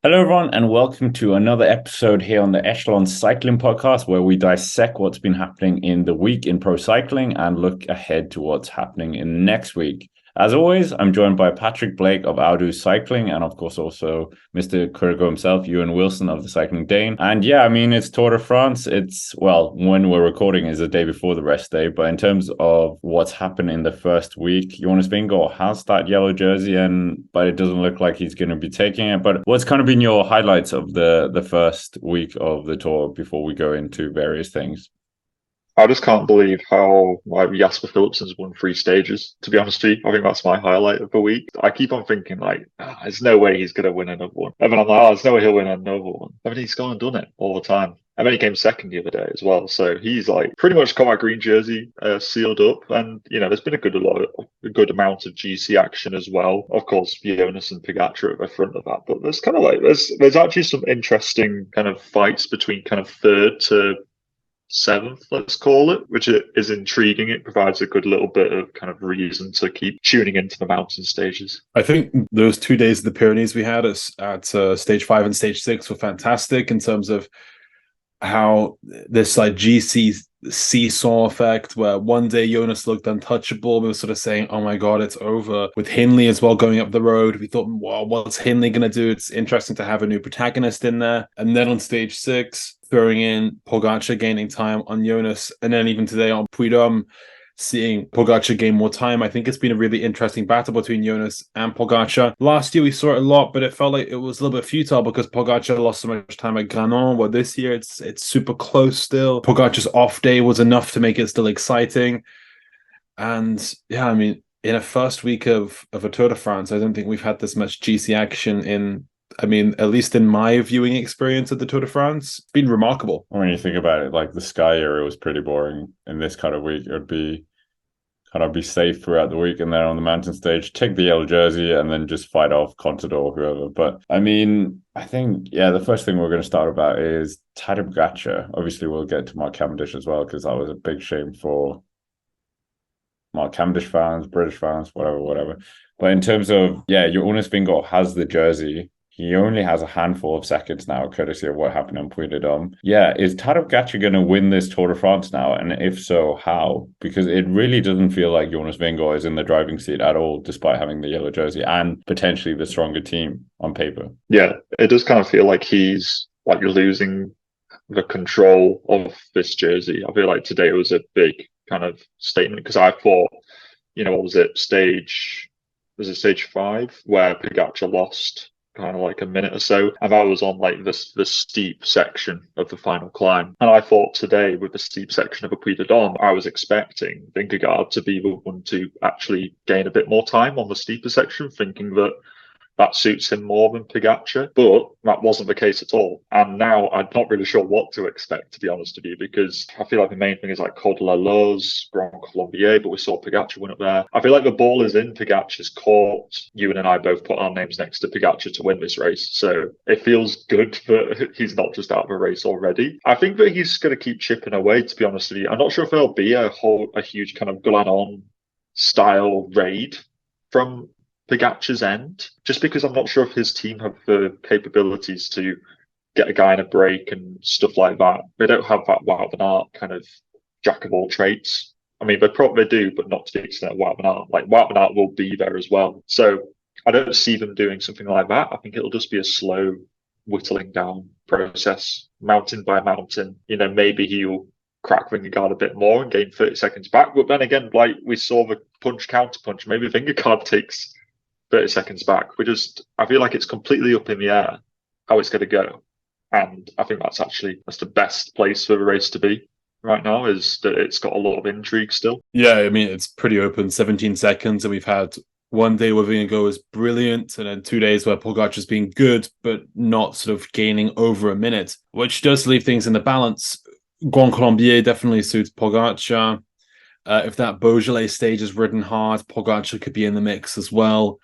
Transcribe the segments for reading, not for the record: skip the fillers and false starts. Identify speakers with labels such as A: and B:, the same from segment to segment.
A: Hello, everyone, and welcome to another episode here on the Echelon Cycling Podcast, where we dissect what's been happening in the week in pro cycling and look ahead to what's happening in next week. As always, I'm joined by Patrick Blake of Outdo Cycling, and of course also Mr. Kurgo himself, Ewan Wilson of the Cycling Dane. And yeah, I mean, it's Tour de France. Well, when we're recording is the day before the rest day, but in terms of what's happened in the first week, Jonas Vingegaard has that yellow jersey, but it doesn't look like he's going to be taking it. But what's kind of been your highlights of the first week of the Tour before we go into various things?
B: I just can't believe how Jasper Philipsen's won three stages. To be honest with you, I think that's my highlight of the week. I keep on thinking there's no way he's gonna win another one. And then I'm like, there's no way he'll win another one. And then he's gone and done it all the time. And then he came second the other day as well. So he's like pretty much got that green jersey sealed up. And there's been a good amount of GC action as well. Of course, Jonas and Pogačar at the front of that. But there's kind of there's actually some interesting kind of fights between kind of third to seventh, let's call it, which is intriguing. It provides a good little bit of kind of reason to keep tuning into the mountain stages.
C: I think those 2 days of the Pyrenees we had at stage 5 and stage 6 were fantastic in terms of how this GC seesaw effect, where one day Jonas looked untouchable. We were sort of saying, oh my God, it's over. With Hindley as well going up the road, we thought, wow, what's Hindley going to do? It's interesting to have a new protagonist in there. And then on stage 6, throwing in Pogačar gaining time on Jonas. And then even today on Puy-de-Dôme, seeing Pogačar gain more time. I think it's been a really interesting battle between Jonas and Pogačar. Last year we saw it a lot, but it felt like it was a little bit futile because Pogačar lost so much time at Granon. Well, this year it's super close still. Pogačar's off day was enough to make it still exciting. And yeah, I mean, in a first week of a Tour de France, I don't think we've had this much GC action at least in my viewing experience of the Tour de France. It's been remarkable.
A: When you think about it, like the Sky area was pretty boring in this kind of week. It would be kind of be safe throughout the week, and then on the mountain stage, take the yellow jersey and then just fight off Contador or whoever. But I mean, I think, yeah, the first thing we're going to start about is Tadej Pogačar. Obviously, we'll get to Mark Cavendish as well, because that was a big shame for Mark Cavendish fans, British fans, whatever. But in terms of, Jonas Vingegaard has the jersey. He only has a handful of seconds now, courtesy of what happened in Puy-de-Dôme. Yeah, is Tadej Pogačar going to win this Tour de France now? And if so, how? Because it really doesn't feel like Jonas Vingegaard is in the driving seat at all, despite having the yellow jersey and potentially the stronger team on paper.
B: Yeah, it does kind of feel like he's you're losing the control of this jersey. I feel like today was a big kind of statement because I thought, what was it, stage 5 where Pogačar lost kind of like a minute or so, and I was on the steep section of the final climb, and I thought today with the steep section of a Puy-de-Dôme, I was expecting Vingegaard to be the one to actually gain a bit more time on the steeper section, thinking that suits him more than Pogačar, but that wasn't the case at all. And now I'm not really sure what to expect, to be honest with you, because I feel like the main thing is Col de la Loze, Grand Colombier, but we saw Pogačar win up there. I feel like the ball is in Pogačar's court. You and I both put our names next to Pogačar to win this race, so it feels good that he's not just out of a race already. I think that he's going to keep chipping away, to be honest with you. I'm not sure if there'll be a huge kind of Glanon style raid from Pogačar's end, just because I'm not sure if his team have the capabilities to get a guy in a break and stuff like that. They don't have that Wout van Aert kind of jack of all trades. I mean, they probably do, but not to the extent of Wout van Aert. Wout van Aert will be there as well. So I don't see them doing something like that. I think it'll just be a slow whittling down process, mountain by mountain. Maybe he'll crack Vingegaard a bit more and gain 30 seconds back. But then again, we saw the counter punch. Maybe Vingegaard takes 30 seconds back. I feel like it's completely up in the air how it's going to go. And I think that's the best place for the race to be right now, is that it's got a lot of intrigue still.
C: Yeah, I mean, it's pretty open, 17 seconds. And we've had one day where Vingegaard is brilliant, and then 2 days where Pogačar's been good, but not sort of gaining over a minute, which does leave things in the balance. Grand Colombier definitely suits Pogačar. If that Beaujolais stage is ridden hard, Pogačar could be in the mix as well.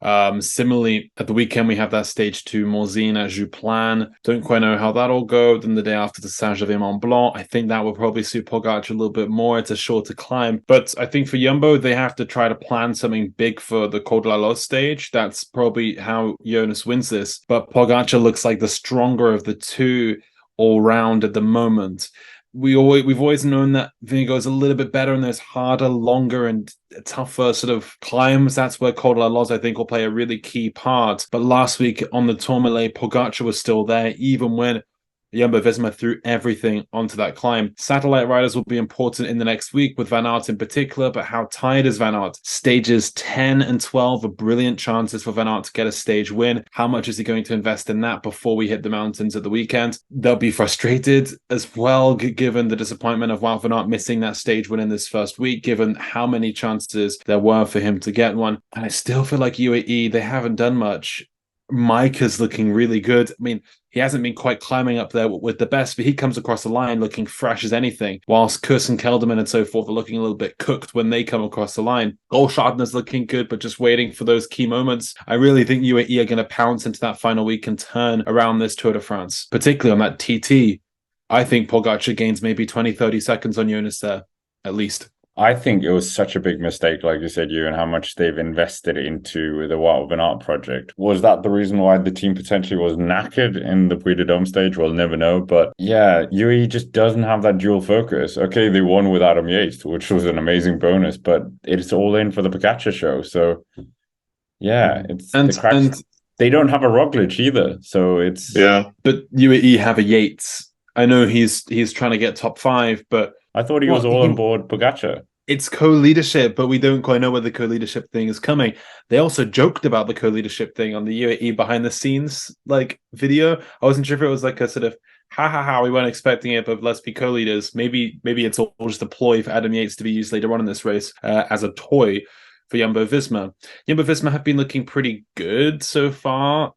C: Similarly, at the weekend, we have that stage 2 Morzine at Jouplan. Don't quite know how that'll go. Then the day after, the Saint-Gervais-Mont-Blanc. I think that will probably suit Pogačar a little bit more. It's a shorter climb. But I think for Jumbo, they have to try to plan something big for the Col de la Loze stage. That's probably how Jonas wins this. But Pogačar looks like the stronger of the two all round at the moment. We've always known that Vingegaard is a little bit better in those harder, longer, and tougher sort of climbs. That's where Col de la Loze, I think, will play a really key part. But last week on the Tourmalet, Pogačar was still there, even when Jumbo-Visma threw everything onto that climb. Satellite riders will be important in the next week, with Van Aert in particular, but how tired is Van Aert? Stages 10 and 12 are brilliant chances for Van Aert to get a stage win. How much is he going to invest in that before we hit the mountains at the weekend? They'll be frustrated as well, given the disappointment of Wout van Aert missing that stage win in this first week, given how many chances there were for him to get one. And I still feel like UAE, they haven't done much. Mike is looking really good. I mean, he hasn't been quite climbing up there with the best, but he comes across the line looking fresh as anything, whilst Kuss and Kelderman and so forth are looking a little bit cooked when they come across the line. Golschartner's looking good, but just waiting for those key moments. I really think UAE are going to pounce into that final week and turn around this Tour de France, particularly on that TT. I think Pogačar gains maybe 20, 30 seconds on Jonas there, at least.
A: I think it was such a big mistake, like you said, and how much they've invested into the Wout van Aert project. Was that the reason why the team potentially was knackered in the Puy de Dôme stage? We'll never know. But yeah, UAE just doesn't have that dual focus. Okay, they won with Adam Yates, which was an amazing bonus, but it's all in for the Pogačar show. So yeah, it's
C: and
A: they don't have a Roglic either. So it's
C: But UAE have a Yates. I know he's trying to get top 5, but
A: I thought he was all on board Pogačar.
C: It's co-leadership, but we don't quite know where the co-leadership thing is coming. They also joked about the co-leadership thing on the UAE behind the scenes video. I wasn't sure if it was like a sort of we weren't expecting it, but let's be co-leaders. Maybe it's all just a ploy for Adam Yates to be used later on in this race as a toy for Jumbo-Visma. Jumbo-Visma have been looking pretty good so far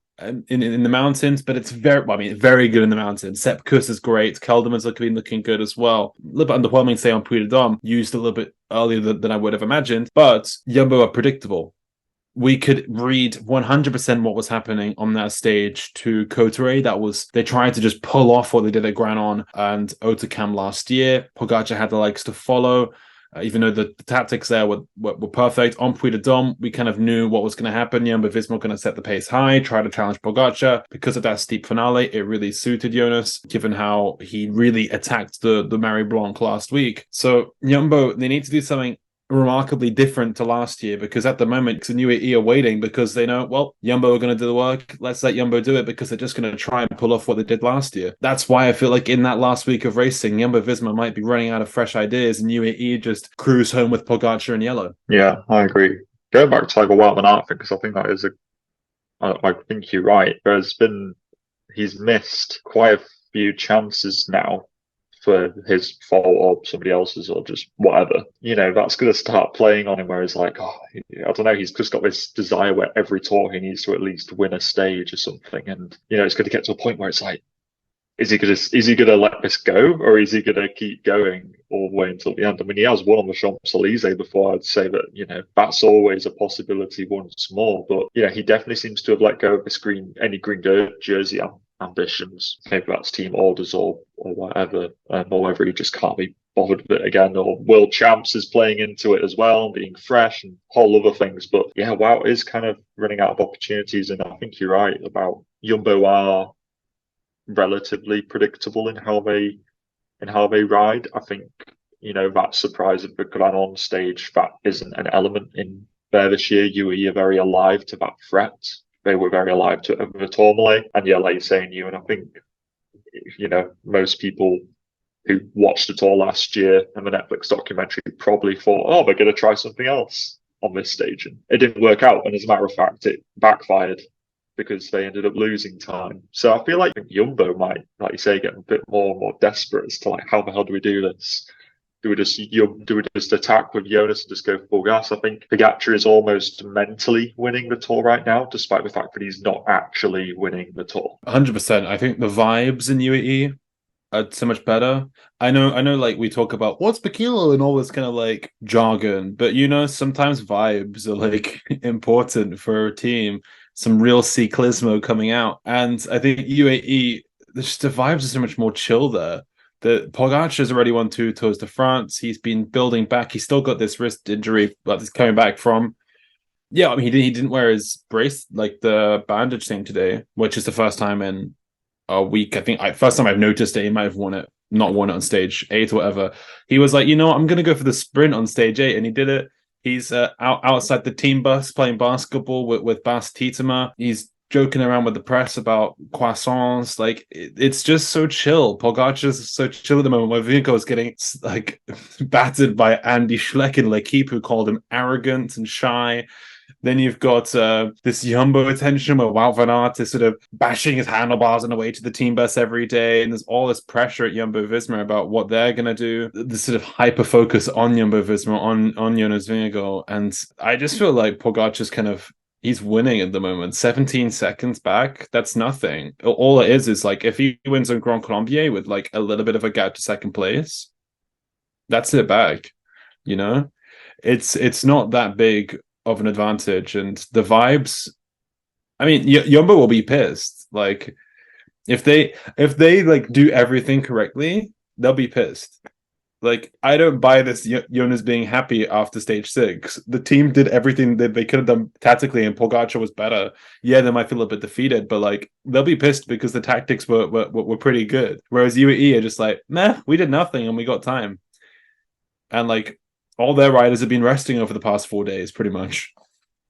C: in the mountains, but it's very good in the mountains. Sepp Kuss is great. Kelderman's been looking good as well. A little bit underwhelming, say, on Puy de Dôme, used a little bit earlier than I would have imagined, but Jumbo are predictable. We could read 100% what was happening on that stage to Cotteret. They tried to just pull off what they did at Granon and Otakam last year. Pogačar had the likes to follow. Even though the tactics there were perfect. On Puy de Dôme, we kind of knew what was going to happen. Jumbo-Visma were going to set the pace high, try to challenge Pogačar. Because of that steep finale, it really suited Jonas, given how he really attacked the Marie Blanc last week. So Jumbo, they need to do something remarkably different to last year, because at the moment, UAE are waiting because they know, well, Jumbo are going to do the work. Let's let Jumbo do it, because they're just going to try and pull off what they did last year. That's why I feel like in that last week of racing, Jumbo-Visma might be running out of fresh ideas and UAE just cruise home with Pogačar in yellow.
B: Yeah, I agree. Going back to a Wout van Aert thing, because I think that is I think you're right. He's missed quite a few chances now for his fault or somebody else's or just whatever, that's going to start playing on him, where he's like, I don't know, he's just got this desire where every tour he needs to at least win a stage or something. And, it's going to get to a point where it's like, is he going to let this go, or is he going to keep going all the way until the end? I mean, he has won on the Champs-Élysées before. I'd say that, that's always a possibility once more. But, he definitely seems to have let go of this green jersey ambitions. Maybe that's team orders or whatever, or whether he just can't be bothered with it again, or World Champs is playing into it as well, being fresh and whole other things. But yeah, Wout is kind of running out of opportunities, and I think you're right about Jumbo are relatively predictable in how they ride. I think that surprise of the Granon stage, that isn't an element in there this year. UAE are very alive to that threat. They were very alive to the Tourmalet. And yeah, like you're saying, and I think, most people who watched the tour last year and the Netflix documentary probably thought, they're going to try something else on this stage. And it didn't work out. And as a matter of fact, it backfired because they ended up losing time. So I feel like Jumbo might, like you say, get a bit more and more desperate as to like, how the hell do we do this? Do we just attack with Jonas and just go full gas? I think Pogačar is almost mentally winning the tour right now, despite the fact that he's not actually winning the tour.
C: 100%. I think the vibes in UAE so much better. I know. Like we talk about what's per kilo and all this kind of like jargon, but sometimes vibes are like important for a team. Some real ciclismo coming out, and I think UAE, the vibes are so much more chill there. The Pogačar's already won 2 Tours de France. He's been building back. He's still got this wrist injury, but he's coming back from. Yeah, I mean, he didn't wear his brace, like the bandage thing today, which is the first time in a week. I think first time I've noticed it. He might have not worn it on stage 8 or whatever. He was like, I'm going to go for the sprint on stage 8, and he did it. He's outside the team bus playing basketball with Bas Tietema. He's joking around with the press about croissants. Like it's just so chill. Pogačar's so chill at the moment. Where Vingegaard is getting like battered by Andy Schleck and L'Equipe, who called him arrogant and shy. Then you've got this Jumbo attention where Wout van Aert is sort of bashing his handlebars on the way to the team bus every day. And there's all this pressure at Jumbo-Visma about what they're going to do. This sort of hyper-focus on Jumbo-Visma, on Jonas Vingegaard. And I just feel like Pogačar's he's winning at the moment. 17 seconds back, that's nothing. All it is like if he wins on Grand Colombier with like a little bit of a gap to second place, that's it back. It's not that big of an advantage, and the vibes, I mean, Jumbo will be pissed. Like if they like do everything correctly, they'll be pissed. Like I don't buy this Jonas being happy after stage 6. The team did everything that they could have done tactically, and Pogačar was better. Yeah, they might feel a bit defeated, but like they'll be pissed because the tactics were pretty good. Whereas UAE are just like, meh, we did nothing and we got time. And like all their riders have been resting over the past 4 days, pretty much.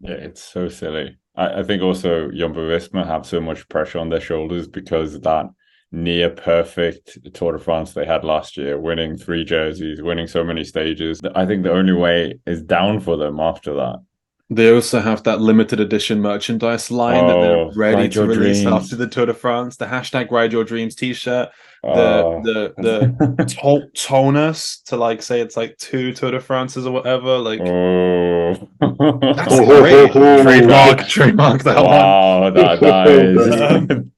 A: Yeah, it's so silly. I think also Jumbo-Visma have so much pressure on their shoulders because of that near perfect Tour de France they had last year, winning 3 jerseys, winning so many stages. I think the only way is down for them after that.
C: They also have that limited edition merchandise line that they're ready to release after the Tour de France. The hashtag Ride Your Dreams t-shirt. The tonus to like say it's like 2 Tour de France's or whatever. Like that's great. Trademark that one.
A: Wow,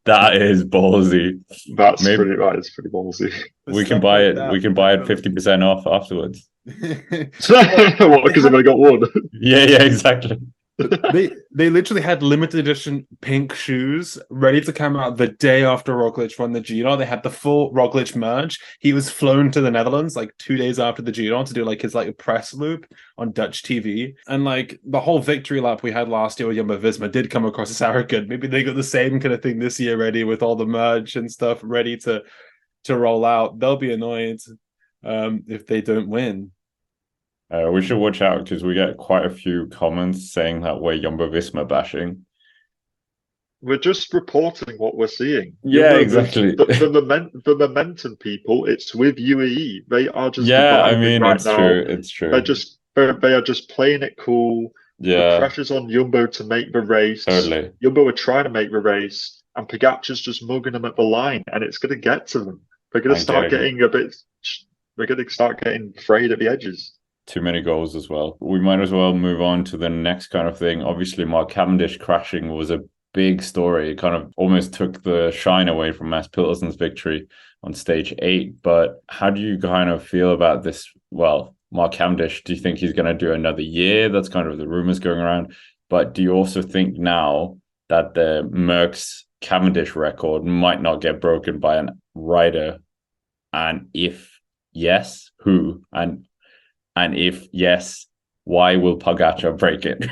A: that is ballsy.
B: That's pretty ballsy.
A: We can buy it. We can buy it 50% off afterwards.
B: What? Because I've only got one.
A: Yeah, exactly.
C: They literally had limited edition pink shoes ready to come out the day after Roglic won the Giro. They had the full Roglic merch. He was flown to the Netherlands like 2 days after the Giro to do like his like a press loop on Dutch TV. And like the whole victory lap we had last year with Jumbo-Visma did come across as arrogant. Maybe they got the same kind of thing this year ready with all the merch and stuff ready to roll out. They'll be annoyed if they don't win.
A: We should watch out because we get quite a few comments saying that we're Jumbo-Visma bashing.
B: We're just reporting what we're seeing.
A: Yeah, exactly.
B: The momentum people, it's with UAE. They are just
A: It's true.
B: They are just playing it cool.
A: Yeah.
B: The pressure's on Jumbo to make the race.
A: Totally.
B: Jumbo are trying to make the race, and Pogačar's just mugging them at the line, and it's going to get to them. They're going to start getting frayed at the edges.
A: Too many goals as well. We might as well move on to the next kind of thing. Obviously, Mark Cavendish crashing was a big story. It kind of almost took the shine away from Mads Pedersen's victory on stage 8. But how do you kind of feel about this? Well, Mark Cavendish, do you think he's going to do another year? That's kind of the rumors going around. But do you also think now that the Merckx Cavendish record might not get broken by a rider? And if yes, who? And if yes, why will Pogačar break it?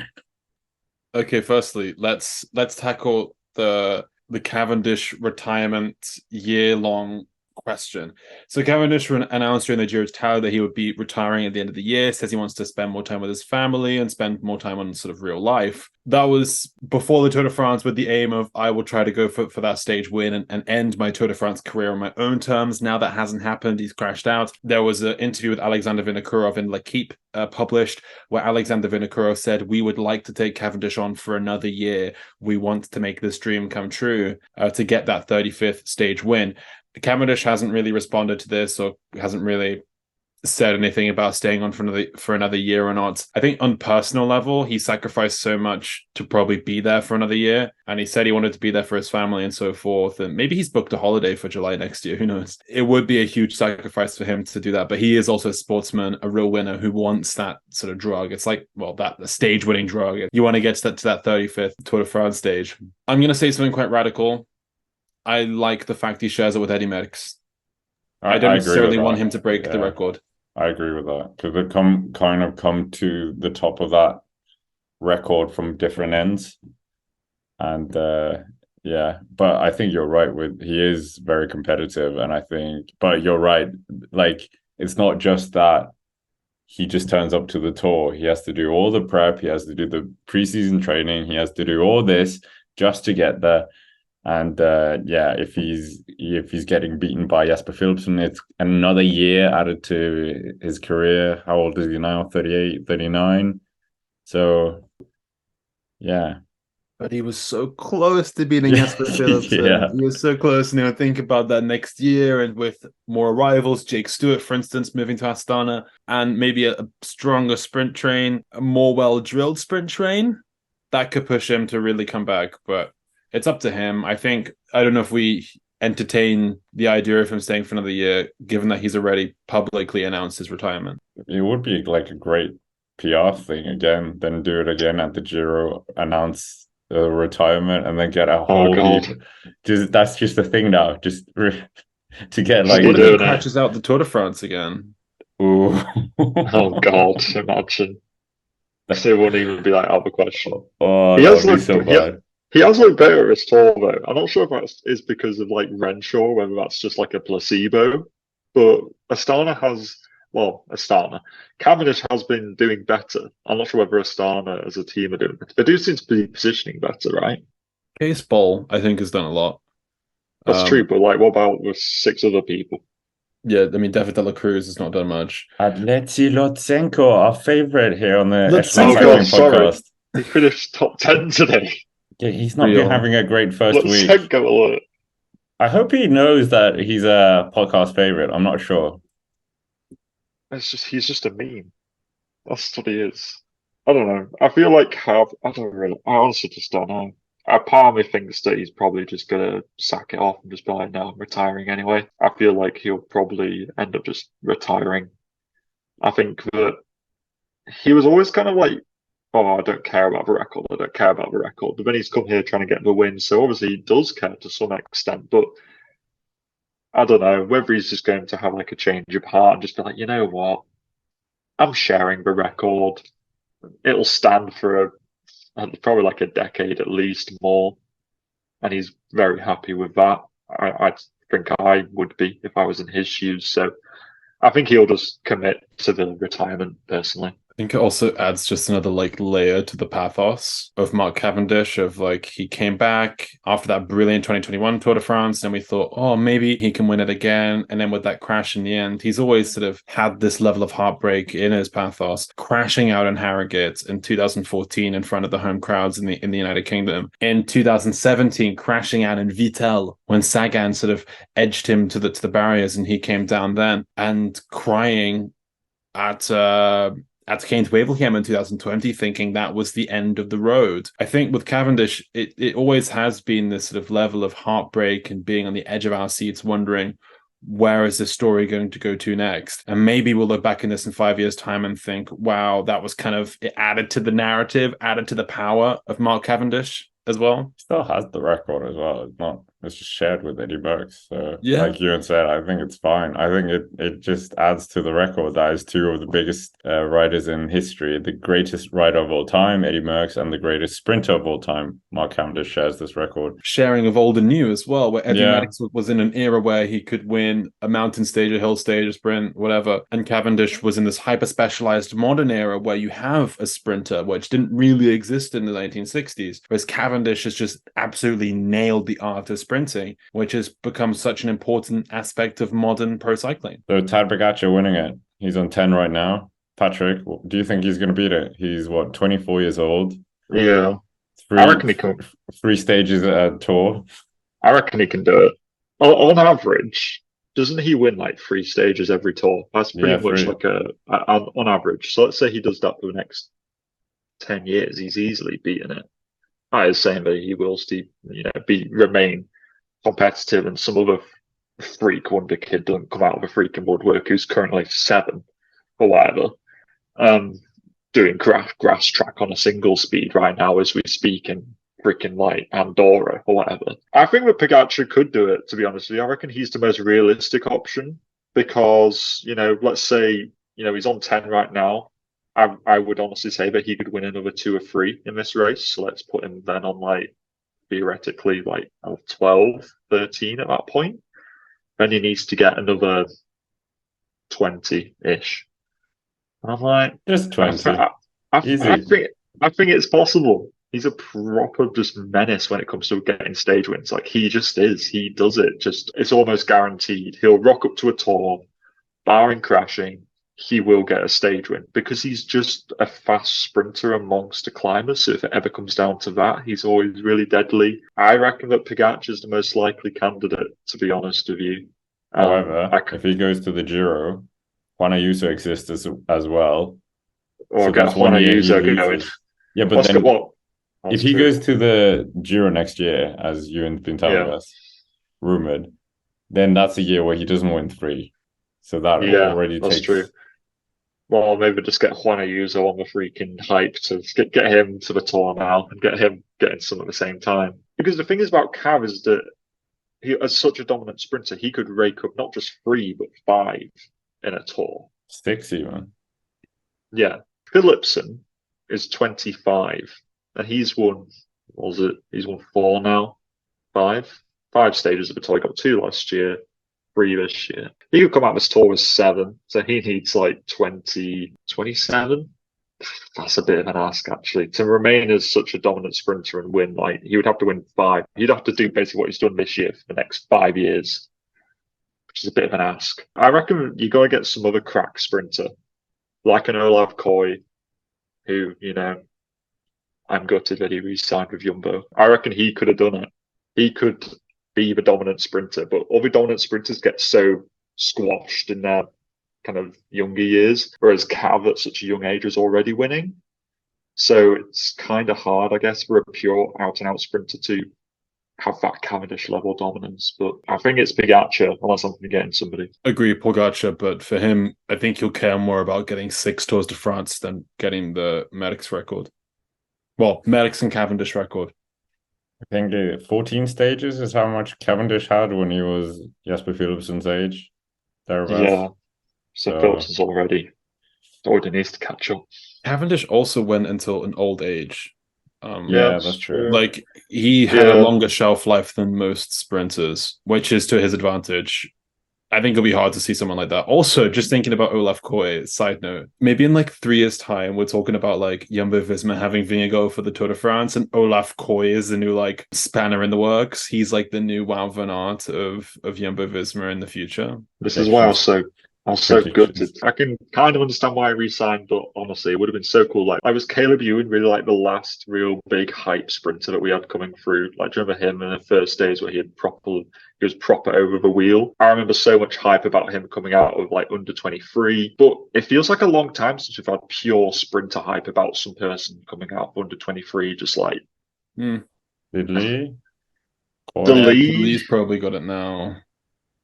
C: Okay, firstly, let's tackle the Cavendish retirement year-long question. So Cavendish announced during the Giro d'Italia that he would be retiring at the end of the year, says he wants to spend more time with his family and spend more time on sort of real life. That was before the Tour de France with the aim of I will try to go for that stage win and end my Tour de France career on my own terms. Now that hasn't happened. He's crashed out. There was an interview with Alexander Vinokurov in L'Equipe published where Alexander Vinokurov said, we would like to take Cavendish on for another year. We want to make this dream come true to get that 35th stage win. Cavendish hasn't really responded to this or hasn't really said anything about staying on for another year or not. I think on personal level, he sacrificed so much to probably be there for another year, and he said he wanted to be there for his family and so forth. And maybe he's booked a holiday for July next year. Who knows? It would be a huge sacrifice for him to do that, but he is also a sportsman, a real winner who wants that sort of drug. It's like, well, that stage-winning drug. You want to get to that 35th Tour de France stage. I'm going to say something quite radical. I like the fact he shares it with Eddie Merckx. I don't necessarily want him to break the record.
A: I agree with that, because they come to the top of that record from different ends, and but I think you're right. He is very competitive, and but you're right. Like, it's not just that he just turns up to the tour. He has to do all the prep. He has to do the preseason training. He has to do all this just to get there. And if he's getting beaten by Jasper Philipsen, it's another year added to his career. How old is he now? 38, 39. So, yeah.
C: But he was so close to beating Jasper Philipsen.
A: Yeah.
C: He was so close. And think about that next year, and with more arrivals, Jake Stewart, for instance, moving to Astana, and maybe a stronger sprint train, a more well-drilled sprint train, that could push him to really come back. But it's up to him. I don't know if we entertain the idea of him staying for another year, given that he's already publicly announced his retirement.
A: It would be like a great PR thing again, then do it again at the Giro, announce the retirement, and then get a whole heap. That's just the thing now, just to get like...
C: What if he crashes out the Tour de France again?
A: Ooh.
B: Oh, God, imagine. It wouldn't even be like out of the question.
A: Oh, that would be so bad.
B: He has looked better at his tour, though. I'm not sure if that is because of like Renshaw, whether that's just like a placebo. But Cavendish has been doing better. I'm not sure whether Astana as a team are doing better. They do seem to be positioning better, right?
C: Case Ball, I think, has done a lot.
B: That's true, but like, what about with 6 other people?
C: Yeah, I mean, David de la Cruz has not done much.
A: Alexei Lutsenko, our favorite here on the
B: Echelon podcast. He finished top 10 today.
A: Yeah, he's not been having a great first week.
B: Alert.
A: I hope he knows that he's a podcast favorite. I'm not sure.
B: He's just a meme. That's what he is. I don't know. I feel like I honestly just don't know. A part of me thinks that he's probably just gonna sack it off and just be like, no, I'm retiring anyway. I feel like he'll probably end up just retiring. I think that he was always kind of like, oh, I don't care about the record. But then he's come here trying to get the win. So obviously he does care to some extent. But I don't know whether he's just going to have like a change of heart and just be like, you know what? I'm sharing the record. It'll stand for probably like a decade at least more. And he's very happy with that. I think I would be if I was in his shoes. So I think he'll just commit to the retirement personally.
C: I think it also adds just another like layer to the pathos of Mark Cavendish, of like, he came back after that brilliant 2021 Tour de France, and we thought, oh, maybe he can win it again. And then with that crash in the end, he's always sort of had this level of heartbreak in his pathos, crashing out in Harrogate in 2014 in front of the home crowds in the United Kingdom. In 2017, crashing out in Vittel when Sagan sort of edged him to the barriers and he came down then, and crying at Cairns Wevelgem in 2020, thinking that was the end of the road. I think with Cavendish, it always has been this sort of level of heartbreak and being on the edge of our seats, wondering, where is this story going to go to next? And maybe we'll look back in this in 5 years' time and think, wow, that was kind of, it added to the narrative, added to the power of Mark Cavendish as well.
A: Still has the record as well. It's just shared with Eddie Merckx. So
C: yeah,
A: like you said, I think it's fine. I think it just adds to the record that is 2 of the biggest riders in history. The greatest rider of all time, Eddie Merckx, and the greatest sprinter of all time, Mark Cavendish, shares this record.
C: Sharing of old and new as well, where Eddie Merckx was in an era where he could win a mountain stage, a hill stage, a sprint, whatever. And Cavendish was in this hyper-specialized modern era where you have a sprinter, which didn't really exist in the 1960s. Whereas Cavendish has just absolutely nailed the art of sprinting, which has become such an important aspect of modern pro cycling.
A: So Tadej Pogačar winning it. He's on 10 right now. Patrick, do you think he's going to beat it? He's 24 years old?
B: Yeah. I reckon he can.
A: 3 stages at a tour.
B: I reckon he can do it. On average, doesn't he win like 3 stages every tour? That's pretty much like on average. So let's say he does that for the next 10 years, he's easily beaten it. I was saying that he will still, remain competitive, and some other freak wonder kid doesn't come out of a freaking woodwork who's currently 7 or whatever, doing grass track on a single speed right now as we speak in freaking like Andorra or whatever. I think that Pogačar could do it, to be honest with you. I reckon he's the most realistic option because, let's say, he's on 10 right now. I would honestly say that he could win another 2 or 3 in this race. So let's put him then on like theoretically like 12, 13 at that point. Then he needs to get another 20-ish. And I'm like,
A: just 20.
B: I think it's possible. He's a proper just menace when it comes to getting stage wins. Like he just is. He does it. Just it's almost guaranteed. He'll rock up to a tour, barring crashing. He will get a stage win because he's just a fast sprinter amongst the climbers. So if it ever comes down to that, he's always really deadly. I reckon that Pogačar is the most likely candidate, to be honest with you.
A: However, if he goes to the Giro, Juan Ayuso exists as well.
B: Or so get Juan Ayuso going.
A: Yeah, but then if he goes to the Giro next year, as Ewan's been telling us, rumored, then that's a year where he doesn't win 3. So that already takes...
B: That's true. Well, maybe just get Juan Ayuso on the freaking hype to get him to the tour now and get him getting some at the same time. Because the thing is about Cav is that he, as such a dominant sprinter, he could rake up not just 3 but 5 in a tour.
A: 6 even.
B: Yeah. Philipsen is 25 and he's won, he's won 4 now? 5 stages of the tour. He got 2 last year. 3 this year. He could come out this tour with 7, so he needs like 27. That's a bit of an ask, actually. To remain as such a dominant sprinter and win, like he would have to win 5. He'd have to do basically what he's done this year for the next 5 years, which is a bit of an ask. I reckon you got to get some other crack sprinter, like an Olav Koy, who, I'm gutted that he re-signed with Jumbo. I reckon he could have done it. He could be the dominant sprinter, but other dominant sprinters get so squashed in their kind of younger years, whereas Cav at such a young age was already winning. So it's kind of hard, I guess, for a pure out-and-out sprinter to have that Cavendish level dominance. But I think it's Pogačar, unless I'm forgetting somebody.
C: Agree, Pogačar, but for him, I think he'll care more about getting 6 Tours de France than getting the Merckx record. Well, Merckx and Cavendish record.
A: I think 14 stages is how much Cavendish had when he was Jasper Philipsen's age. Thereabouts.
B: Yeah. So Philipsen's already needs to catch up.
C: Cavendish also went until an old age.
A: Yeah, that's true.
C: Like he had a longer shelf life than most sprinters, which is to his advantage. I think it'll be hard to see someone like that. Also, just thinking about Olav Koy, side note, maybe in like 3 years' time, we're talking about like Jumbo-Visma having Vingegaard for the Tour de France, and Olav Koy is the new like spanner in the works. He's like the new Wout van Aert of Jumbo-Visma in the future.
B: This is why I was so gutted. I can kind of understand why I re-signed, but honestly, it would have been so cool. Like, I was Caleb Ewan, really like the last real big hype sprinter that we had coming through. Like, do you remember him in the first days where he was proper over the wheel? I remember so much hype about him coming out of like under 23, but it feels like a long time since we've had pure sprinter hype about some person coming out of under 23, just like.
A: Lee?
C: Lee's probably got it now.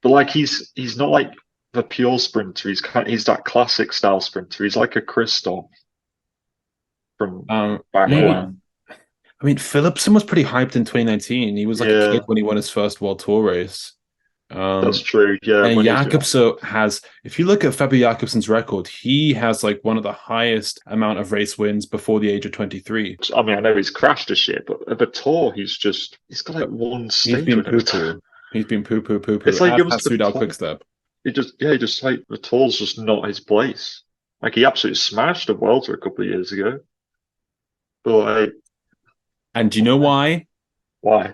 B: But like, he's not like the pure sprinter. He's that classic style sprinter. He's like a Christoph from back when.
C: I mean, Philipsen was pretty hyped in 2019. He was like a kid when he won his first World Tour race.
B: That's true. Yeah.
C: And Jakobsen has, if you look at Fabio Jakobsen's record, he has like one of the highest amount of race wins before the age of 23.
B: I mean, I know he's crashed this year, but at the Tour, he's got like one stage.
C: He's been poo-poo.
B: It's like
C: Soudal Quickstep.
B: He just like the Tour's just not his place. Like he absolutely smashed the Vuelta a couple of years ago. But like,
C: and do you know why?
B: Why?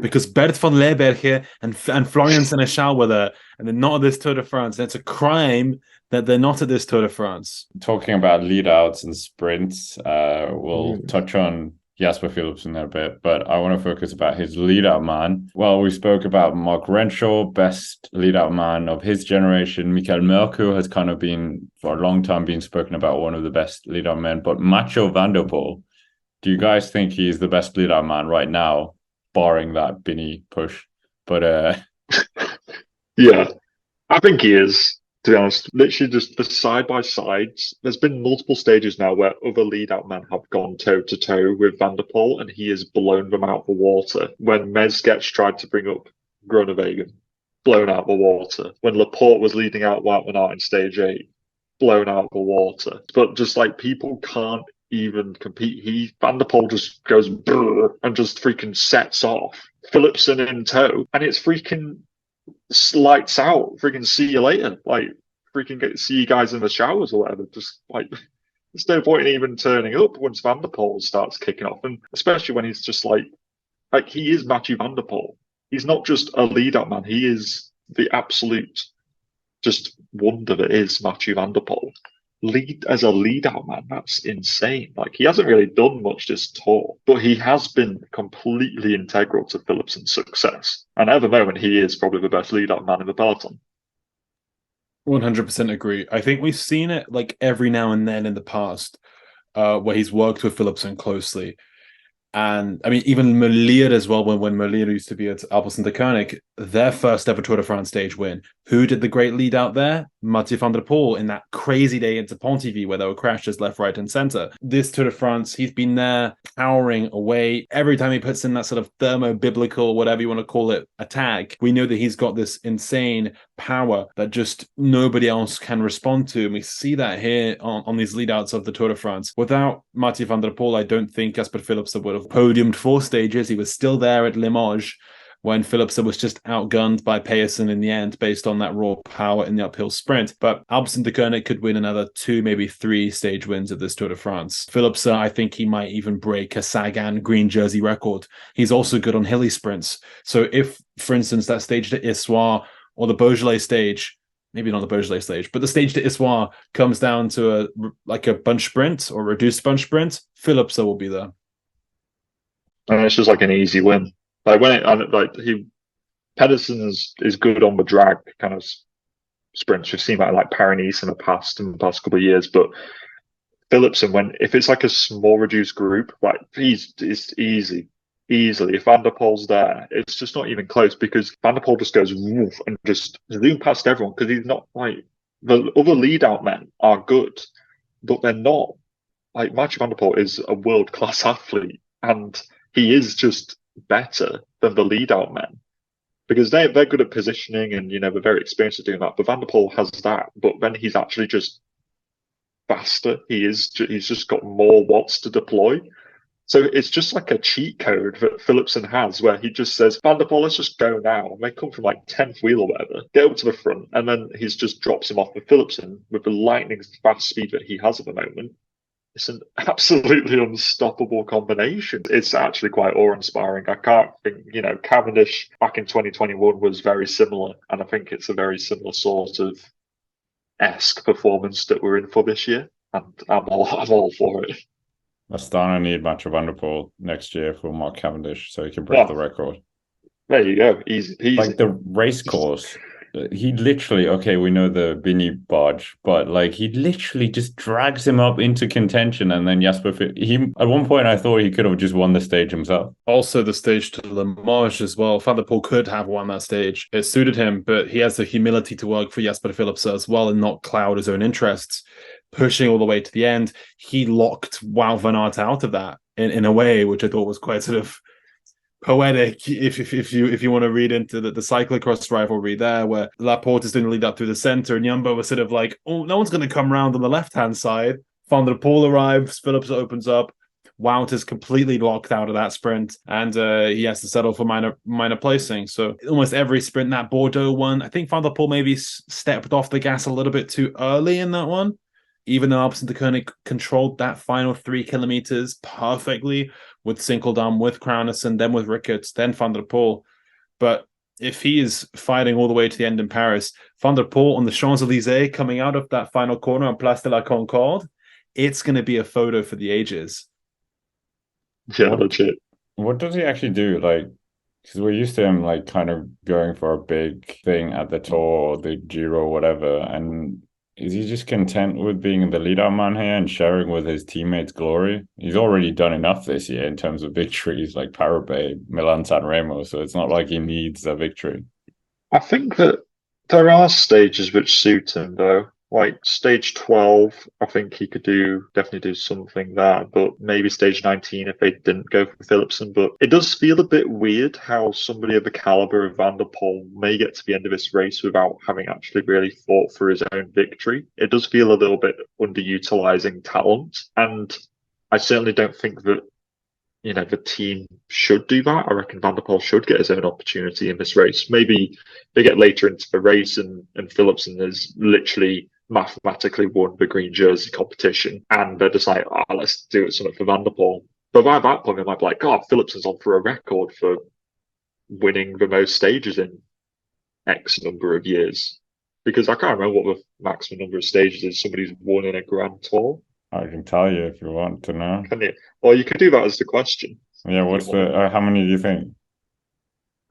C: Because Bert van Leerberghe and Florian Seneschal were there, and they're not at this Tour de France. And it's a crime that they're not at this Tour de France.
A: Talking about lead outs and sprints, we'll touch on Jasper Philipsen a bit, but I want to focus about his lead-out man. Well, we spoke about Mark Renshaw, best lead-out man of his generation. Michael Merkur has kind of been, for a long time, been spoken about one of the best lead-out men. But Mathieu van der Poel, do you guys think he's the best lead-out man right now, barring that Binny push? But
B: yeah, I think he is. To be honest, literally just the side by sides. There's been multiple stages now where other lead out men have gone toe to toe with Van der Poel, and he has blown them out the water. When Mezgec tried to bring up Groenewegen, blown out the water. When Laporte was leading out Wout van Aert in stage 8, blown out the water. But just like people can't even compete. Van der Poel just goes and just freaking sets off. Philipsen in tow, and it's freaking lights out. Freaking see you later. Like freaking see you guys in the showers or whatever. Just like there's no point in even turning up once Van der Poel starts kicking off, and especially when he's just like he is Mathieu van der Poel. He's not just a lead-out man. He is the absolute just wonder that is Mathieu van der Poel. Lead as a lead-out man, that's insane. Like he hasn't really done much this tour, but he has been completely integral to Philipsen's success. And at the moment, he is probably the best lead-out man in the peloton.
C: 100% agree. I think we've seen it like every now and then in the past, where he's worked with Philipsen closely. And I mean, even Merlier as well, when Merlier used to be at Alpecin-Deceuninck, their first ever Tour de France stage win. Who did the great lead out there? Mathieu van der Poel in that crazy day into Pontivy where there were crashes left, right, and center. This Tour de France, he's been there powering away. Every time he puts in that sort of thermo-biblical, whatever you want to call it, attack, we know that he's got this insane power that just nobody else can respond to. And we see that here on these lead outs of the Tour de France. Without Mathieu van der Poel, I don't think Jasper Philipsen would have podiumed 4 stages. He was still there at Limoges when Philipsen was just outgunned by Payson in the end based on that raw power in the uphill sprint. But Alpecin-Deceuninck could win another 2, maybe 3 stage wins of this Tour de France. Philipsen, I think he might even break a Sagan green jersey record. He's also good on hilly sprints. So if, for instance, that stage to Issoire or the Beaujolais stage, maybe not the Beaujolais stage, but the stage to Issoire comes down to a bunch sprint or reduced bunch sprint, Philipsen will be there.
B: And it's just like an easy win. Like Pedersen is good on the drag kind of sprints. We've seen that like Paris-Nice in the past couple of years, but Philipsen, if it's like a small reduced group, like it's easily. If Van der Poel's there, it's just not even close because Van der Poel just goes woof and just zoom past everyone because he's not like the other lead out men are good, but they're not. Like Mathieu van der Poel is a world class athlete and he is just better than the lead out men because they're good at positioning and they're very experienced at doing that. But Van der Poel has that, but then he's actually just faster. He's just got more watts to deploy. So it's just like a cheat code that Philipsen has where he just says, Van der Poel, let's just go now. And they come from like 10th wheel or whatever, get up to the front, and then he just drops him off with Philipsen with the lightning fast speed that he has at the moment. It's an absolutely unstoppable combination. It's actually quite awe-inspiring. I can't think, Cavendish back in 2021 was very similar, and I think it's a very similar sort of esque performance that we're in for this year, and I'm all for it.
A: Astana need Mathieu van der Poel next year for Mark Cavendish so he can break the record.
B: There you go, easy peasy.
A: Like the race course. He literally, okay, we know the Binny barge, but like he literally just drags him up into contention, and then Jasper, at one point I thought he could have just won the stage himself.
C: Also the stage to Limoges as well. Van der Poel could have won that stage. It suited him, but he has the humility to work for Jasper Philipsen as well and not cloud his own interests. Pushing all the way to the end, he locked Wout van Aert out of that in a way which I thought was quite sort of poetic if you want to read into the cyclocross rivalry there, where Laporte is doing the lead up through the center and Jumbo was sort of like, oh, no one's going to come around on the left hand side. Van der Poel arrives, Philipsen opens up, Wout is completely locked out of that sprint, and he has to settle for minor placing. So almost every sprint, that Bordeaux one, I think Van der Poel maybe stepped off the gas a little bit too early in that one, even though Alpecin-Deceuninck controlled that final 3 kilometers perfectly with Sinkeldam, with Kraunessen, then with Ricketts, then Van der Poel. But if he is fighting all the way to the end in Paris, Van der Poel on the Champs-Élysées coming out of that final corner on Place de la Concorde, it's going to be a photo for the ages.
B: Yeah,
A: What
B: legit.
A: what does he actually do? Like, because we're used to him like kind of going for a big thing at the Tour or the Giro or whatever. And is he just content with being the lead-out man here and sharing with his teammates glory? He's already done enough this year in terms of victories like Paris, Milan, San Remo. So it's not like he needs a victory.
B: I think that there are stages which suit him though. Like stage 12, I think he could definitely do something there, but maybe stage 19 if they didn't go for Philipsen. But it does feel a bit weird how somebody of the caliber of Van der Poel may get to the end of this race without having actually really fought for his own victory. It does feel a little bit underutilizing talent. And I certainly don't think that the team should do that. I reckon Van der Poel should get his own opportunity in this race. Maybe they get later into the race and Philipsen has literally mathematically won the green jersey competition and they're just like, oh, let's do it something for Van der Poel. But by that point, they might be like, God, Philipsen's on for a record for winning the most stages in X number of years. Because I can't remember what the maximum number of stages is somebody's won in a Grand Tour.
A: I can tell you if you want to know.
B: Can you? Well, you could do that as the question.
A: Yeah, how many do you think?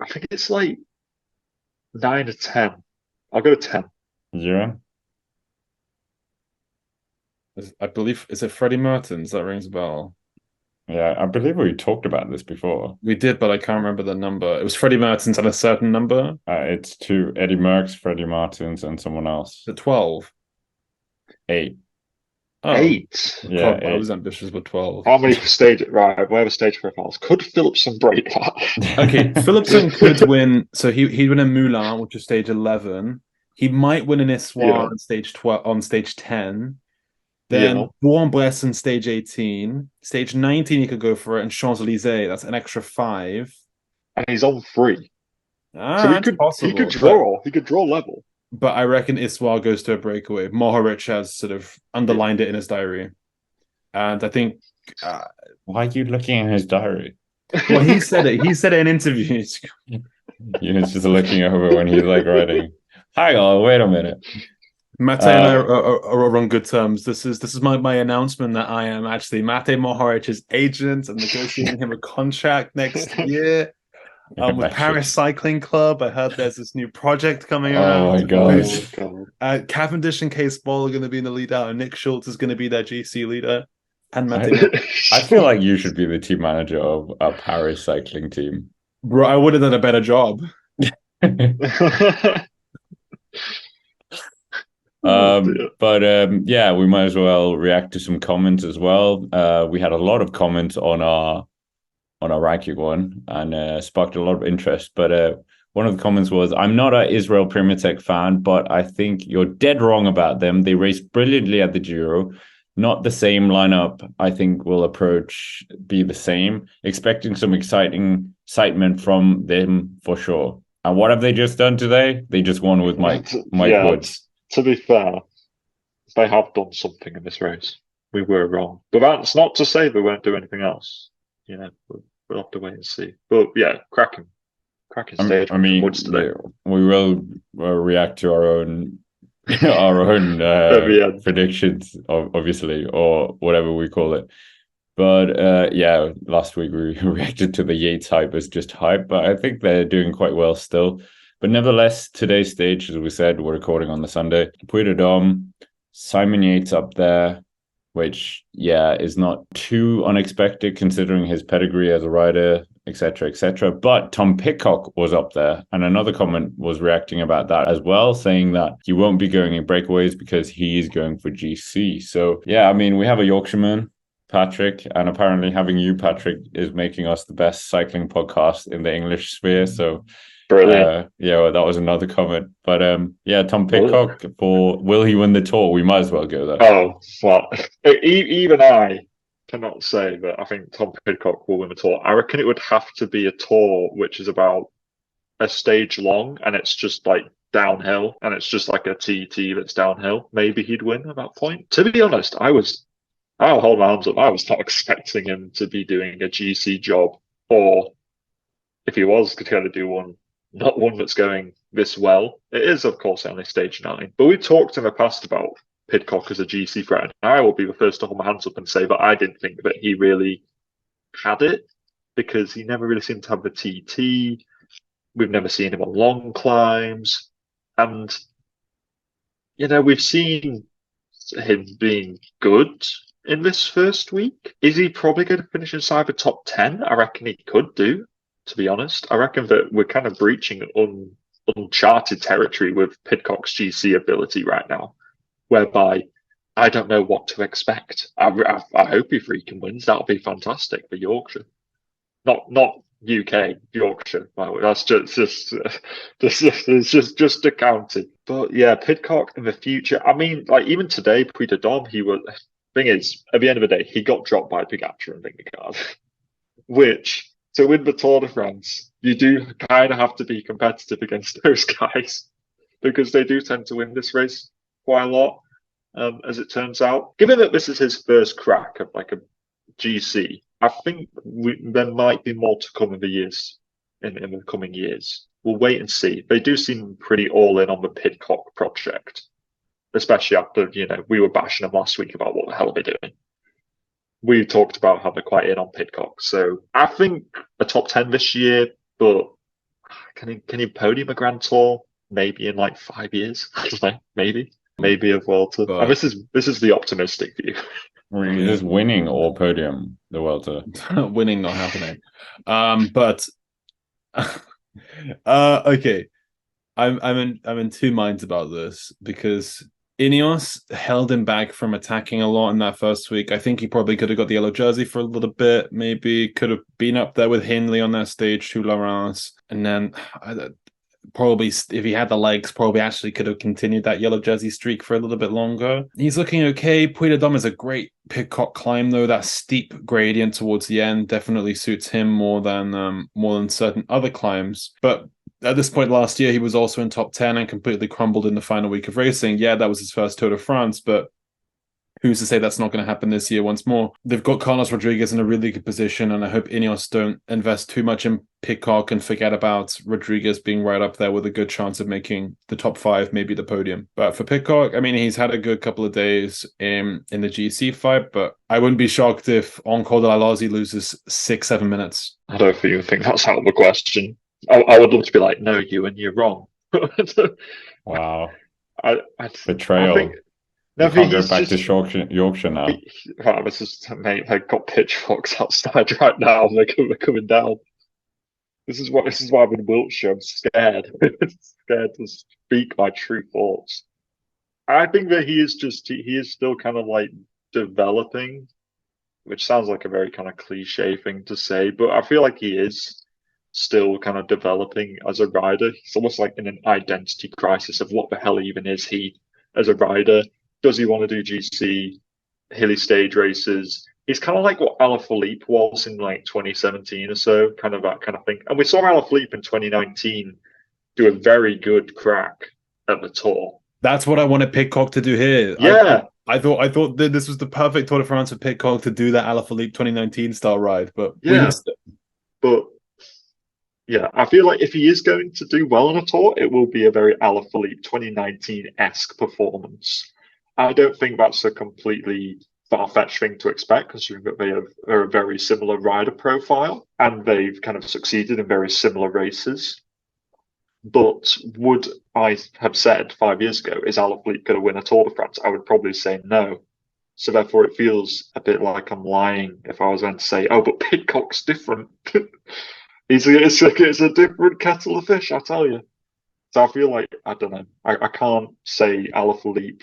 B: I think it's like 9 or 10. I'll go 10.
A: Ewan?
C: I believe, is it Freddie Mertens? That rings a bell.
A: Yeah, I believe we talked about this before.
C: We did, but I can't remember the number. It was Freddie Mertens and a certain number.
A: It's two: Eddie Merckx, Freddie Martins, and someone else.
C: The 12.
A: 8.
C: Oh,
B: 8.
A: Yeah,
C: God, I was ambitious with 12.
B: How many stage? Right, we have a stage profiles. Could Philipsen break that?
C: Okay, Philipsen could win. So he'd win in Moulin, which is stage 11. He might win in Issoire on stage 12, on stage 10. Then Bourg-en-Bresse in stage 18. Stage 19, he could go for it. And Champs-Élysées, that's an extra 5.
B: And he's on 3.
C: Ah,
B: so
C: he
B: could draw. He could draw level.
C: But I reckon Issoire goes to a breakaway. Mohoric has sort of underlined it in his diary. And I think...
A: why are you looking at his diary?
C: Well, he said it. He said it in interviews.
A: You're just looking over when he's like writing. Hang on, wait a minute.
C: Mate and I are on good terms. This is my announcement that I am actually Mate Mohoric's agent and negotiating him a contract next year. With Paris Cycling Club, I heard there's this new project coming around.
A: Oh my god!
C: Cavendish and Case Ball are going to be in the lead out, and Nick Schultz is going to be their GC leader. And
A: I feel like you should be the team manager of a Paris cycling team.
C: Bro, I would have done a better job.
A: Yeah, we might as well react to some comments as well. We had a lot of comments on our ranking one and sparked a lot of interest. But one of the comments was, I'm not an Israel Premier Tech fan, but I think you're dead wrong about them. They raced brilliantly at the Giro. Not the same lineup, I think, will be the same. Expecting some excitement from them for sure. And what have they just done today? They just won with Mike Woods.
B: To be fair, they have done something in this race. We were wrong. But that's not to say they won't do anything else. We'll have to wait and see. But yeah, cracking stage.
A: I mean, we will react to our own predictions, obviously, or whatever we call it. But yeah, last week we reacted to the Yates hype as just hype, but I think they're doing quite well still. But nevertheless, today's stage, as we said, we're recording on the Sunday. Puy de Dôme, Simon Yates up there, which, yeah, is not too unexpected considering his pedigree as a rider, etc., etc. But Tom Pidcock was up there, and another comment was reacting about that as well, saying that he won't be going in breakaways because he is going for GC. So, yeah, I mean, we have a Yorkshireman, Patrick, and apparently having you, Patrick, is making us the best cycling podcast in the English sphere. So...
B: brilliant.
A: Well, that was another comment. But yeah, Tom Pidcock, will he win the Tour? We might as well go there.
B: Oh, well, even I cannot say that I think Tom Pidcock will win the Tour. I reckon it would have to be a Tour which is about a stage long and it's just like downhill and it's just like a TT that's downhill. Maybe he'd win at that point. To be honest, I'll hold my arms up. I was not expecting him to be doing a GC job, or if he was going to do one, not one that's going this well. It is, of course, only stage 9. But we've talked in the past about Pidcock as a GC threat. And I will be the first to hold my hands up and say that I didn't think that he really had it because he never really seemed to have the TT. We've never seen him on long climbs. And, we've seen him being good in this first week. Is he probably going to finish inside the top 10? I reckon he could do, to be honest. I reckon that we're kind of breaching uncharted territory with Pidcock's GC ability right now, whereby I don't know what to expect. I hope he freaking wins. That'll be fantastic for Yorkshire. Not UK, Yorkshire. That's just accounting. But yeah, Pidcock in the future. I mean, like even today, Puy de Dôme, thing is, at the end of the day, he got dropped by Pogačar and Vingegaard, which to win the Tour de France, you do kind of have to be competitive against those guys because they do tend to win this race quite a lot, as it turns out. Given that this is his first crack of like a GC, I think there might be more to come in the coming years. We'll wait and see. They do seem pretty all in on the Pidcock project, especially after we were bashing them last week about what the hell are they doing. We talked about how they're quite in on Pidcock, so I think a top 10 this year. But can he podium a Grand Tour? Maybe in like 5 years. I don't know. Maybe a Vuelta. And this is the optimistic view.
A: Just winning or podium the Vuelta.
C: Winning not happening. But okay. I'm in two minds about this because Ineos held him back from attacking a lot in that first week. I think he probably could have got the yellow jersey for a little bit. Maybe could have been up there with Hindley on that stage to Laurence. And then probably, if he had the legs, probably actually could have continued that yellow jersey streak for a little bit longer. He's looking okay. Puy de Dôme is a great Pidcock climb, though. That steep gradient towards the end definitely suits him more than certain other climbs. But at this point last year, he was also in top 10 and completely crumbled in the final week of racing. Yeah, that was his first Tour de France, but who's to say that's not going to happen this year once more? They've got Carlos Rodriguez in a really good position, and I hope Ineos don't invest too much in Pidcock and forget about Rodriguez being right up there with a good chance of making the top 5, maybe the podium. But for Pidcock, I mean, he's had a good couple of days in the GC fight, but I wouldn't be shocked if on Col de la Loze he loses 6-7 minutes.
B: I don't even think that's out of the question. I would love to be like, no, Ewan, you're wrong.
A: Wow.
B: Betrayal.
A: You can't go back to Yorkshire now.
B: Mate, they've got pitchforks outside right now. They're coming down. This is why I'm in Wiltshire. I'm scared. Scared to speak my true thoughts. I think that he is still kind of like developing, which sounds like a very kind of cliche thing to say, but I feel like he is still kind of developing as a rider. He's almost like in an identity crisis of what the hell even is he as a rider. Does he want to do GC, hilly stage races? He's kind of like what Alaphilippe was in like 2017 or so, kind of that kind of thing. And we saw Alaphilippe in 2019 do a very good crack at the Tour.
C: That's what I wanted Pidcock to do here.
B: Yeah.
C: I thought that this was the perfect Tour de France for Pidcock to do that Alaphilippe 2019 style ride, but we missed it.
B: But yeah, I feel like if he is going to do well on a Tour, it will be a very Alaphilippe 2019-esque performance. I don't think that's a completely far-fetched thing to expect, considering that they are a very similar rider profile and they've kind of succeeded in very similar races. But would I have said 5 years ago, is Alaphilippe going to win a Tour de France? I would probably say no. So therefore, it feels a bit like I'm lying if I was going to say, oh, but Pidcock's different. It's a different kettle of fish, I tell you. So I feel like, I don't know, I can't say Alaphilippe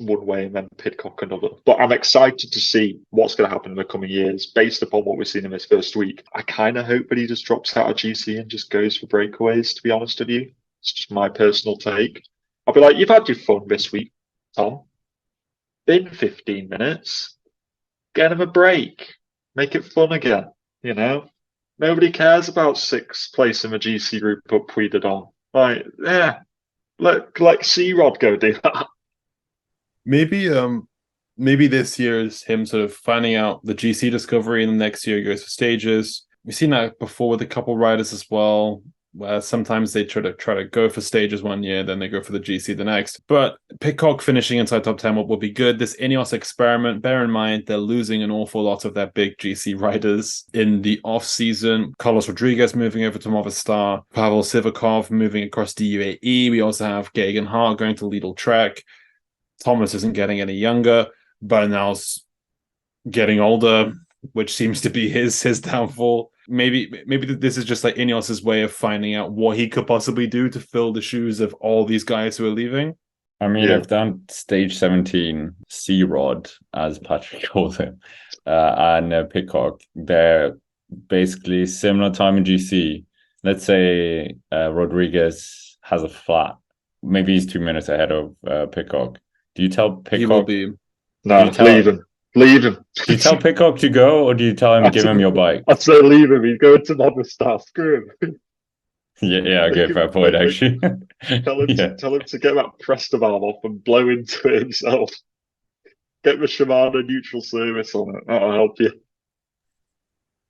B: one way and then Pidcock another. But I'm excited to see what's going to happen in the coming years based upon what we've seen in this first week. I kind of hope that he just drops out of GC and just goes for breakaways, to be honest with you. It's just my personal take. I'll be like, you've had your fun this week, Tom. Been 15 minutes. Get him a break. Make it fun again, Nobody cares about 6th place in the GC group at Puy de Dôme. Like, yeah, let C-Rod go do that.
C: Maybe this year is him sort of finding out the GC discovery, and the next year he goes for stages. We've seen that before with a couple riders as well. where sometimes they try to go for stages one year, then they go for the GC the next. But Pidcock finishing inside top 10 will be good. This Ineos experiment, bear in mind, they're losing an awful lot of their big GC riders in the off-season. Carlos Rodriguez moving over to Movistar, Pavel Sivakov moving across to UAE. We also have Geoghegan Hart going to Lidl Trek. Thomas isn't getting any younger. Bernal's getting older, which seems to be his downfall. Maybe this is just like Ineos's way of finding out what he could possibly do to fill the shoes of all these guys who are leaving.
A: I mean, I've done stage 17 C-Rod, as Patrick calls him, and Pidcock. They're basically similar time in GC. Let's say Rodriguez has a flat. Maybe he's 2 minutes ahead of Pidcock. Do you tell Pidcock?
C: He will be.
B: No, leave him. Leave him.
A: Do you tell Pidcock to go, or do you tell him give him your bike?
B: I'd say leave him. He's going to Movistar. Screw him.
A: Yeah, okay, fair point, actually.
B: Tell him to get that Prestaval off and blow into it himself. Get the Shimano neutral service on it. That'll help you.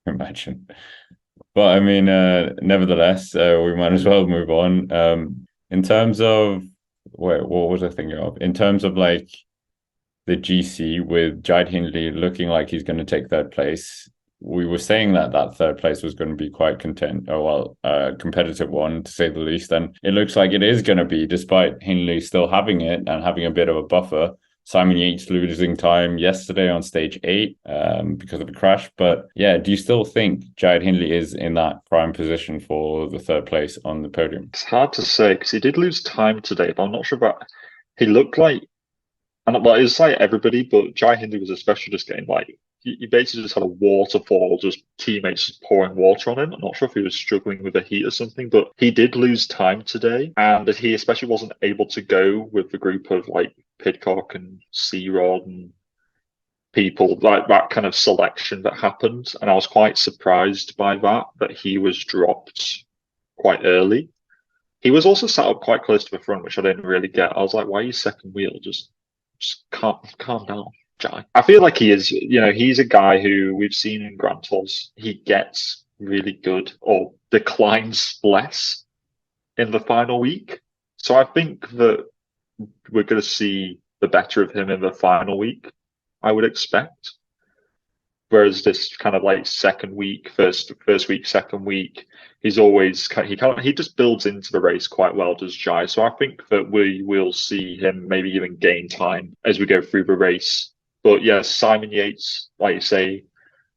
A: Imagine. But I mean, nevertheless, we might as well move on. In terms of what was I thinking of? In terms of like the GC with Jide Hindley looking like he's going to take third place. We were saying that third place was going to be quite competitive one, to say the least. And it looks like it is going to be, despite Hindley still having it and having a bit of a buffer. Simon Yates losing time yesterday on stage 8 because of a crash. But yeah, do you still think Jide Hindley is in that prime position for the third place on the podium?
B: It's hard to say because he did lose time today, but I'm not sure about. He looked like, and well, it was like everybody, but Jide Hindley was especially just getting like he basically just had a waterfall, just teammates just pouring water on him. I'm not sure if he was struggling with the heat or something, but he did lose time today, and he especially wasn't able to go with the group of like Pidcock and C-Rod and people, like that kind of selection that happened. And I was quite surprised by that he was dropped quite early. He was also sat up quite close to the front, which I didn't really get. I was like, why are you second wheel? Just calm down, Jai. I feel like he is, he's a guy who we've seen in Grand Tours. He gets really good or declines less in the final week. So I think that we're going to see the better of him in the final week, I would expect. Whereas this kind of like second week, first week, second week, he's always he just builds into the race quite well, does Jai. So I think that we will see him maybe even gain time as we go through the race. But yes, Simon Yates, like you say,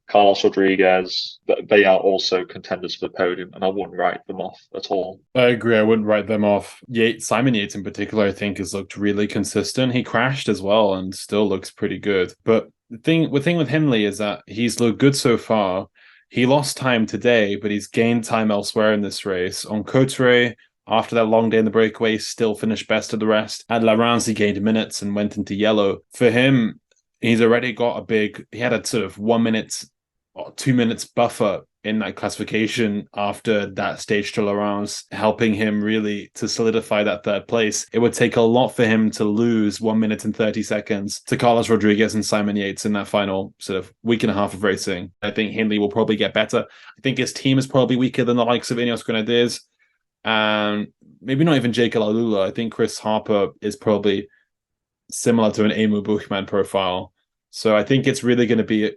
B: Carlos Rodriguez, they are also contenders for the podium, and I wouldn't write them off at all.
C: I agree. I wouldn't write them off. Simon Yates in particular, I think, has looked really consistent. He crashed as well and still looks pretty good. But the thing with Hindley is that he's looked good so far. He lost time today, but he's gained time elsewhere in this race. On Cotteret, after that long day in the breakaway, still finished best of the rest. At La Rance, he gained minutes and went into yellow. For him, he's already got he had a sort of 1 minute or 2 minutes buffer in that classification after that stage to La Rance, helping him really to solidify that third place. It would take a lot for him to lose 1 minute and 30 seconds to Carlos Rodriguez and Simon Yates in that final sort of week and a half of racing. I think Hindley will probably get better. I think his team is probably weaker than the likes of Ineos Grenadiers, and maybe not even Jake Alula. I think Chris Harper is probably similar to an Emu Buchmann profile. So I think it's really going to be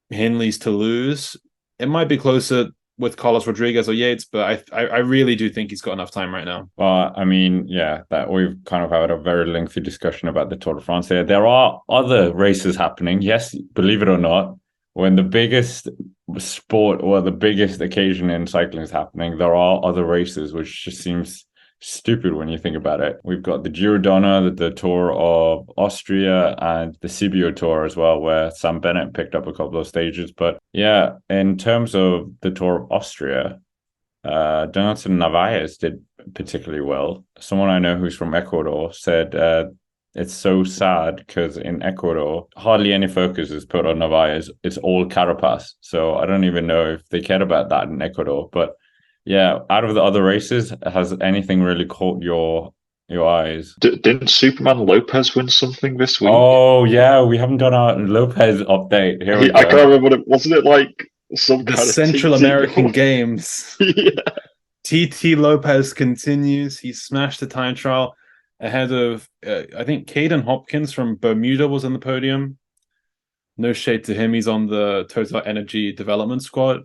C: Hindley's to lose. It might be closer with Carlos Rodriguez or Yates, but I really do think he's got enough time right now.
A: Well, I mean, yeah, that we've kind of had a very lengthy discussion about the Tour de France here. There are other races happening. Yes, believe it or not, when the biggest sport or the biggest occasion in cycling is happening, there are other races, which just seems stupid when you think about it. We've got the Giro Donna, the Tour of Austria, and the Sibiu Tour as well, where Sam Bennett picked up a couple of stages. But yeah, in terms of the Tour of Austria, Jonathan Narvaez did particularly well. Someone I know who's from Ecuador said it's so sad because in Ecuador, hardly any focus is put on Narvaez. It's all Carapaz. So I don't even know if they cared about that in Ecuador. But yeah, out of the other races, has anything really caught your eyes?
B: Didn't Superman Lopez win something this week?
A: Oh yeah, we haven't done our Lopez update. Here we go.
B: I can't remember wasn't it like some
C: the
B: kind
C: Central
B: of
C: American Games?
B: Yeah.
C: TT Lopez continues. He smashed the time trial ahead of, I think, Caden Hopkins from Bermuda was on the podium. No shade to him. He's on the Total Energy development squad.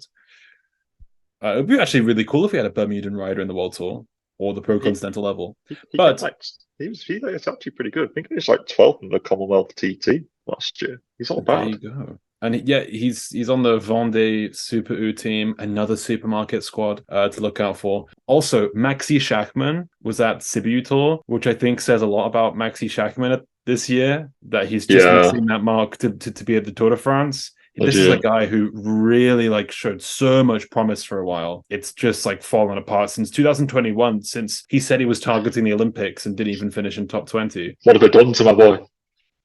C: It would be actually really cool if we had a Bermudan rider in the World Tour or the Pro Continental level.
B: He was actually pretty good. I think he was like 12th in the Commonwealth TT last year. He's not bad.
C: There you go. And he's on the Vendée Super U team, another supermarket squad to look out for. Also, Maxi Schachmann was at Sibiu Tour, which I think says a lot about Maxi Schachmann this year, that he's just missing that mark to be at the Tour de France. This is a guy who really showed so much promise for a while. It's just fallen apart since 2021, since he said he was targeting the Olympics and didn't even finish in top 20.
B: What have they done to my boy?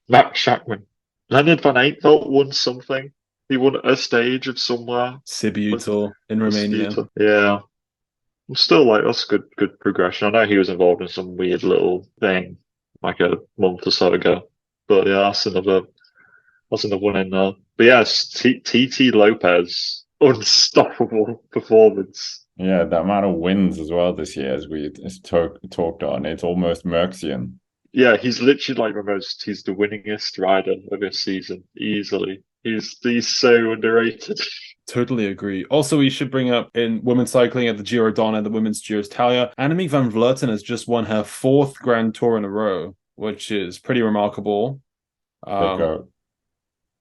B: Max Schachmann. Leonard Van Eetvelt won something. He won a stage of somewhere.
C: Sibiu Tour in Romania.
B: Yeah. I'm still that's good progression. I know he was involved in some weird little thing like a month or so ago. But yeah, that's another one in there. But yes, TT Lopez, unstoppable performance.
A: Yeah, the amount of wins as well this year, as we talked on, it's almost Merxian.
B: Yeah, he's literally he's the winningest rider of this season, easily. He's so underrated.
C: Totally agree. Also, we should bring up in women's cycling at the Giro Donna, the women's Giro Italia, Annemiek van Vleuten has just won her 4th Grand Tour in a row, which is pretty remarkable.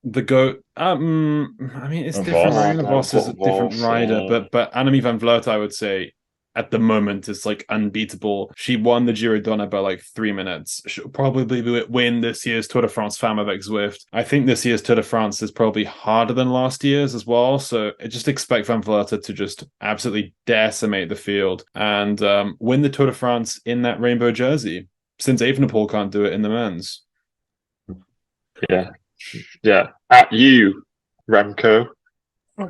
C: The GOAT. I mean, it's different. Marianne Vos is a different rider, but Annemiek van Vleuten, I would say, at the moment, is unbeatable. She won the Giro Donna by 3 minutes. She'll probably win this year's Tour de France Femme avec Zwift. I think this year's Tour de France is probably harder than last year's as well. So I just expect Van Vleuten to just absolutely decimate the field and win the Tour de France in that rainbow jersey, since Evenepoel can't do it in the men's.
B: Yeah. At you, Remco.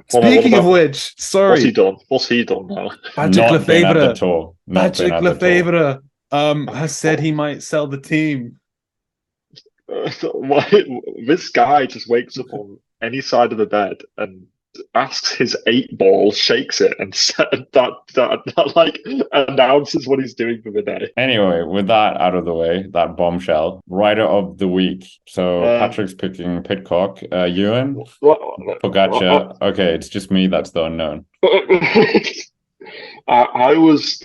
C: Speaking of which, sorry.
B: What's he done now?
C: Patrick Lefevre has said he might sell the team.
B: This guy just wakes up on any side of the bed and asks his 8 ball, shakes it, and that announces what he's doing for the day.
A: Anyway, with that out of the way, that bombshell, rider of the week. So Patrick's picking Pidcock, Ewan, Pogačar. Okay, it's just me that's the unknown.
B: I was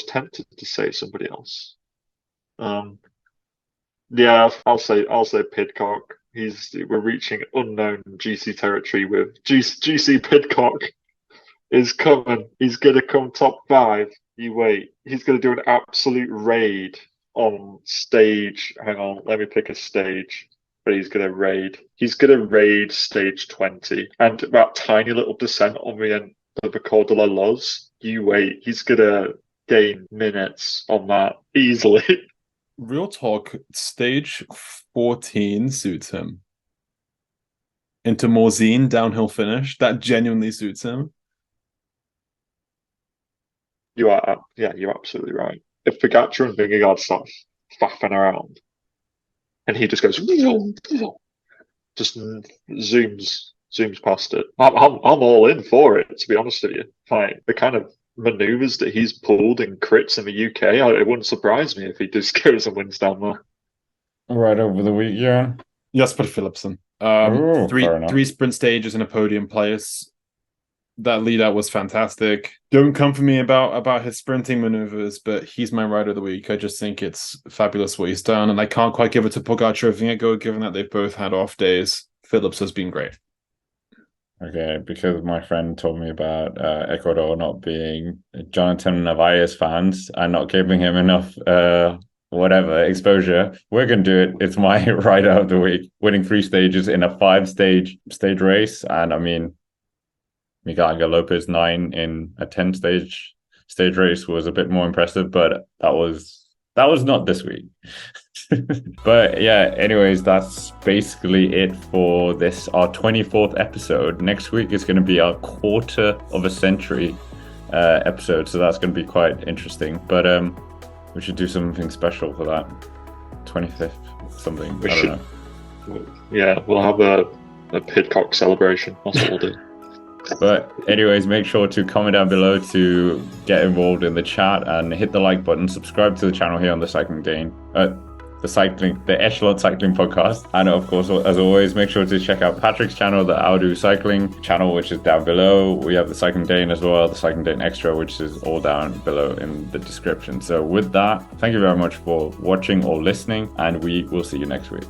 B: tempted to say somebody else. Yeah, I'll say Pidcock. We're reaching unknown GC territory with GC Pidcock is coming. He's gonna come top 5. You wait. He's gonna do an absolute raid on stage. Hang on, let me pick a stage. But he's gonna raid. He's gonna raid stage 20 and that tiny little descent on the end of the Col de la Loz. You wait. He's gonna gain minutes on that easily.
C: Real talk, stage 14 suits him. Into Morzine, downhill finish, that genuinely suits him.
B: You're absolutely right. If Pogačar and Vingegaard start faffing around, and he just goes, just zooms past it, I'm all in for it. To be honest with you, the kind of maneuvers that he's pulled in crits in the UK, it wouldn't surprise me if he just goes and wins down there.
A: Right over the week, yeah.
C: Jasper Philipsen. Three sprint stages and a podium place. That lead out was fantastic. Don't come for me about his sprinting maneuvers, but he's my rider of the week. I just think it's fabulous what he's done, and I can't quite give it to Pogačar or Vingegaard, given that they've both had off days. Phillips has been great.
A: Okay, because my friend told me about Ecuador not being Jonathan Narvaez fans and not giving him enough exposure, we're going to do it. It's my rider of the week, winning 3 stages in a 5-stage race. And I mean, Miguel Angel Lopez 9 in a 10-stage race was a bit more impressive, but that was not this week. But yeah, anyways, that's basically it for this, our 24th episode. Next week is going to be our quarter of a century episode, so that's going to be quite interesting. But we should do something special for that 25th something. I don't know.
B: Yeah, we'll have a Pidcock celebration. That's what we'll do.
A: But anyways, make sure to comment down below to get involved in the chat and hit the like button. Subscribe to the channel here on the the Echelon Cycling Podcast. And of course, as always, make sure to check out Patrick's channel, the Audu Cycling channel, which is down below. We have the Cycling Dane as well, the Cycling Dane Extra, which is all down below in the description. So with that, thank you very much for watching or listening, and we will see you next week.